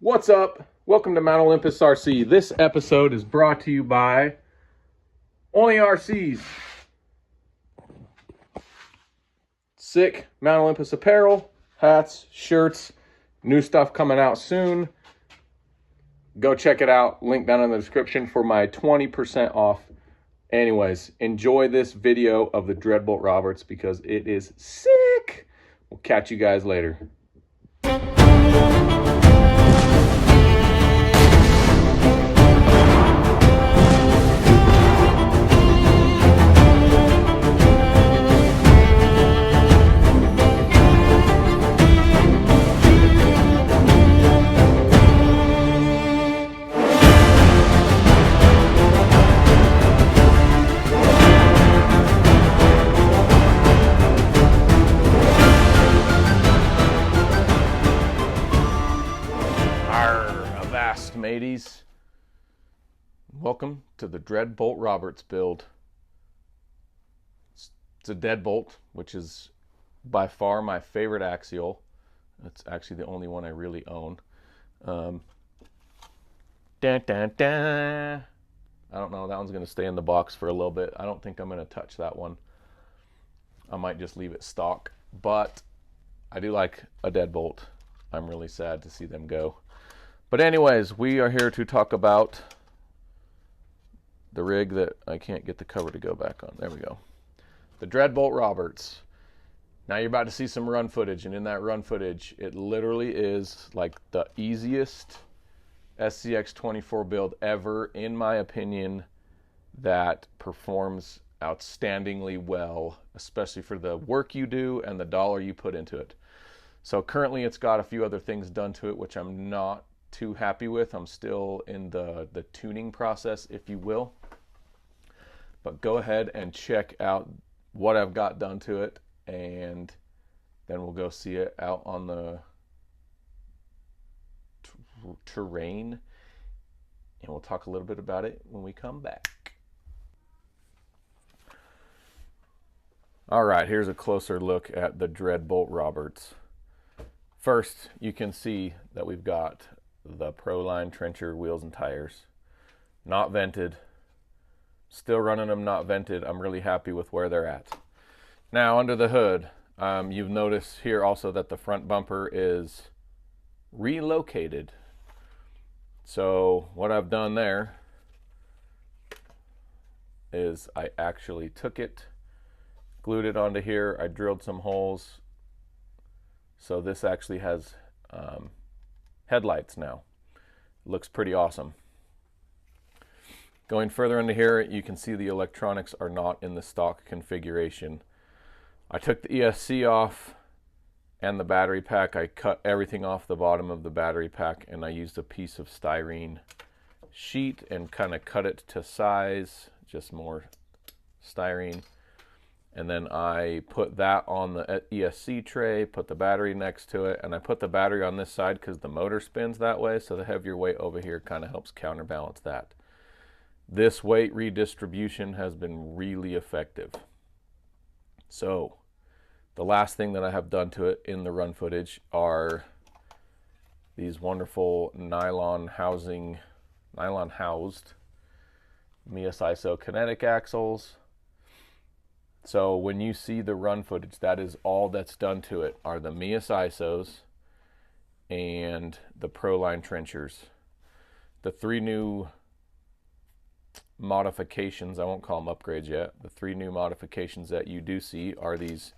What's up? Welcome to Mount Olympus RC. This episode is brought to you by Only RCs. Sick Mount Olympus apparel, hats, shirts, new stuff coming out soon. Go check it out. Link down in the description for my 20% off. Anyways, enjoy this video of the Dreadbolt Roberts because it is sick. We'll catch you guys later. Mateys, welcome to the Dreadbolt Roberts build. It's a Deadbolt, which is by far my favorite Axial. It's actually the only one I really own. I don't know, that one's going to stay in the box for a little bit. I don't think I'm going to touch that one. I might just leave it stock, but I do like a Deadbolt. I'm really sad to see them go. But anyways, we are here to talk about the rig that I can't get the cover to go back on. There we go. The Dreadbolt Roberts. Now you're about to see some run footage, and in that run footage, it literally is like the easiest SCx24 build ever, in my opinion, that performs outstandingly well, especially for the work you do and the dollar you put into it. So currently it's got a few other things done to it, which I'm not too happy with. I'm still in the tuning process, if you will. But go ahead and check out what I've got done to it, and then we'll go see it out on the terrain, and we'll talk a little bit about it when we come back. All right, here's a closer look at the Dreadbolt Roberts. First, you can see that we've got the Proline Trencher wheels and tires, not vented. Still running them not vented. I'm really happy with where they're at. Now under the hood, you've noticed here also that the front bumper is relocated. So what I've done there is I actually took it, glued it onto here. I drilled some holes. So this actually has headlights now. Looks pretty awesome. Going further into here, you can see the electronics are not in the stock configuration. I took the ESC off and the battery pack. I cut everything off the bottom of the battery pack, and I used a piece of styrene sheet and kind of cut it to size, just more styrene. And then I put that on the ESC tray, put the battery next to it, and I put the battery on this side because the motor spins that way, so the heavier weight over here kind of helps counterbalance that. This weight redistribution has been really effective. So the last thing that I have done to it in the run footage are these wonderful nylon housed Meus Isokinetic axles. So when you see the run footage, that is all that's done to it, are the Meus Isos and the Proline Trenchers. The three new modifications, I won't call them upgrades yet, the three new modifications that you do see are these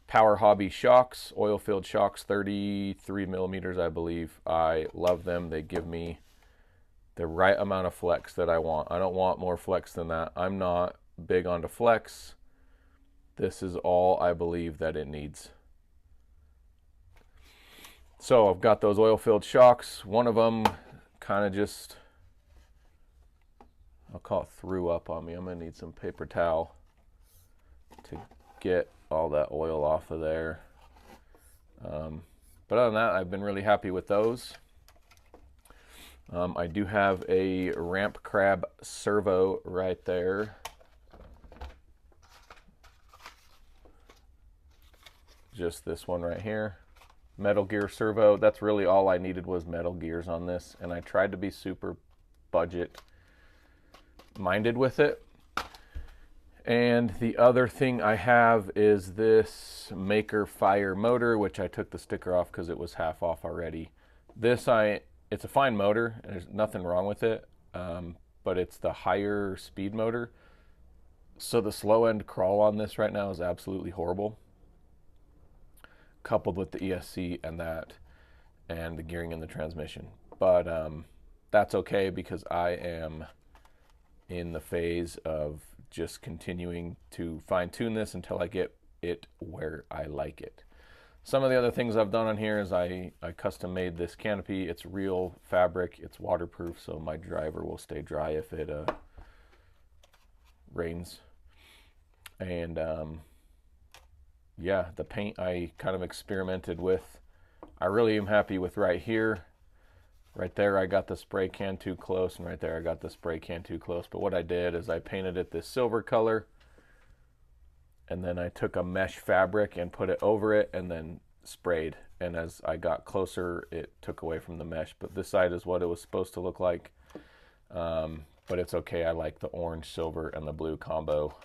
Power Hobby shocks, oil-filled shocks, 33 millimeters, I believe. I love them. They give me the right amount of flex that I want. I don't want more flex than that. I'm not big onto flex. This is all I believe that it needs. So I've got those oil-filled shocks. One of them kind of just, I'll call it, threw up on me. I'm going to need some paper towel to get all that oil off of there. But other than that, I've been really happy with those. I do have a ramp crab servo right there. Just this one right here. metal gear servo. That's really all I needed was metal gears on this, and I tried to be super budget minded with it. And the other thing I have is this Maker Fire motor, which I took the sticker off because it was half off already. It's a fine motor, and there's nothing wrong with it, but it's the higher speed motor. So the slow end crawl on this right now is absolutely horrible, coupled with the ESC and the gearing in the transmission. But that's okay because I am in the phase of just continuing to fine tune this until I get it where I like it. Some of the other things I've done on here is I custom made this canopy. It's real fabric, it's waterproof, so my driver will stay dry if it rains. And yeah, the paint I kind of experimented with. I really am happy with right here. Right there I got the spray can too close, and right there I got the spray can too close. But what I did is I painted it this silver color, and then I took a mesh fabric and put it over it and then sprayed. And as I got closer, it took away from the mesh. But this side is what it was supposed to look like. But it's okay. I like the orange, silver, and the blue combo.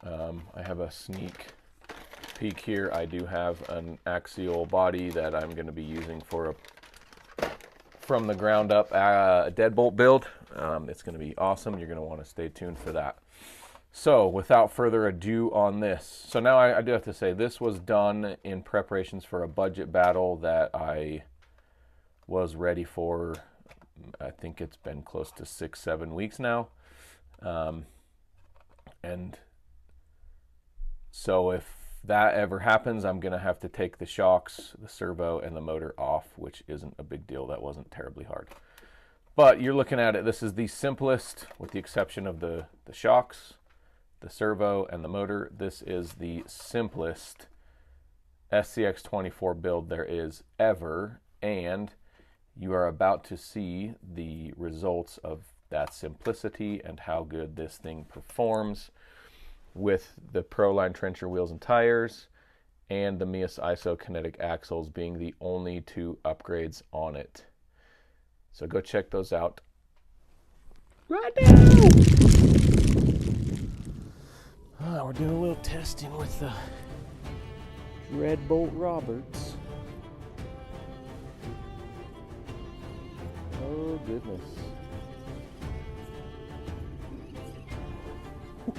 I have a sneak peek here. I do have an axial body that I'm going to be using for a from the ground up deadbolt build. It's going to be awesome. You're going to want to stay tuned for that. So without further ado on this. So now I do have to say this was done in preparations for a budget battle that I was ready for. I think it's been close to 6-7 weeks now. And so if that ever happens, I'm going to have to take the shocks, the servo, and the motor off, which isn't a big deal. That wasn't terribly hard. But you're looking at it, this is the simplest, with the exception of the shocks, the servo, and the motor. This is the simplest SCx24 build there is ever, and you are about to see the results of that simplicity and how good this thing performs with the Proline Trencher wheels and tires and the Meus Isokinetic axles being the only two upgrades on it. So go check those out right now. We're doing a little testing with the Dreadbolt Roberts. Oh goodness.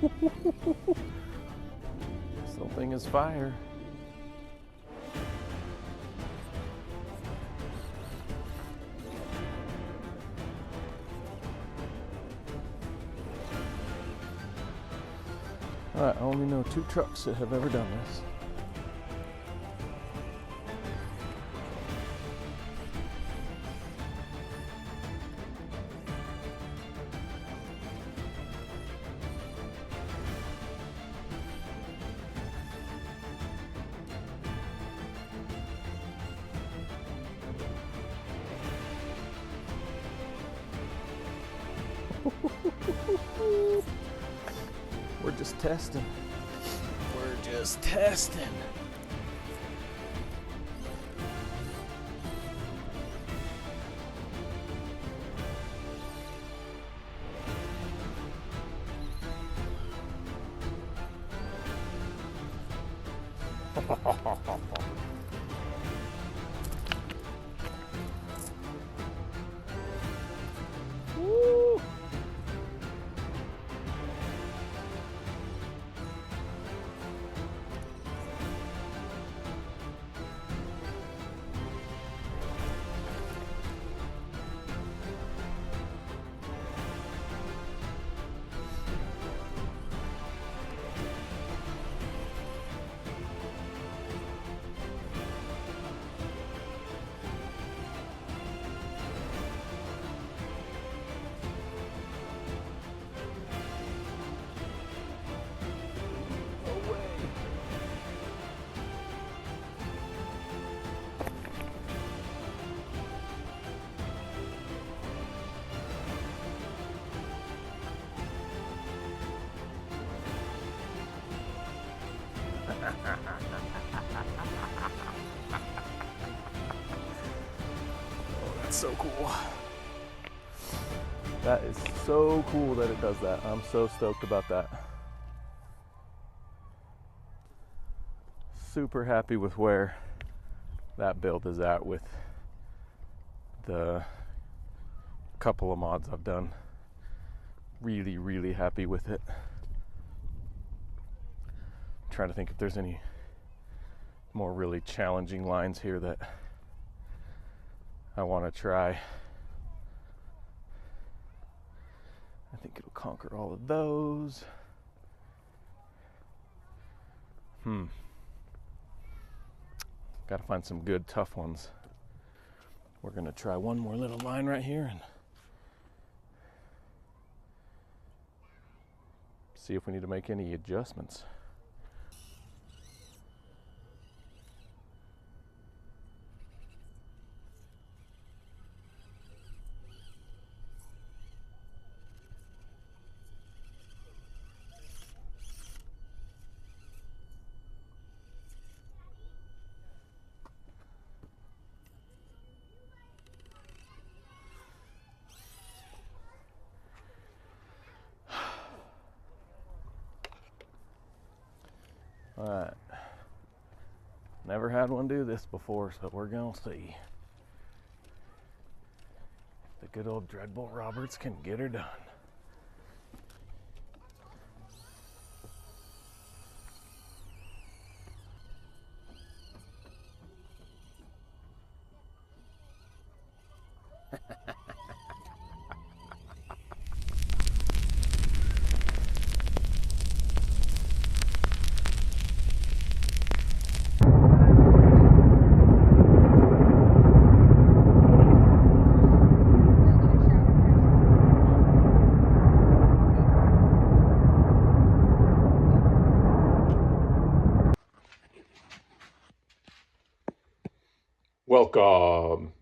This little thing is fire. I only know 2 trucks that have ever done this. We're just testing. We're just testing. Woo! so cool. That is so cool that it does that. I'm so stoked about that. Super happy with where that build is at with the couple of mods I've done. Really, really happy with it. I'm trying to think if there's any more really challenging lines here that I want to try. I think it'll conquer all of those. Got to find some good tough ones. We're going to try one more little line right here and see if we need to make any adjustments. Alright, never had one do this before, so we're gonna see if the good old Dreadbolt Roberts can get her done. Welcome.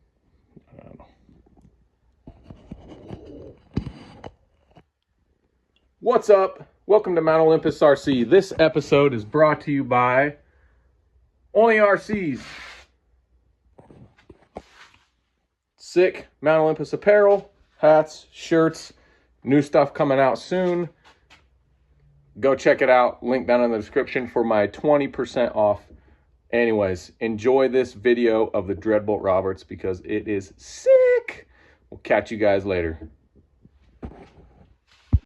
What's up? Welcome to Mount Olympus RC. This episode is brought to you by Only RCs. Sick Mount Olympus apparel, hats, shirts, new stuff coming out soon. Go check it out. Link down in the description for my 20% off. Anyways, enjoy this video of the Dreadbolt Roberts because it is sick. We'll catch you guys later.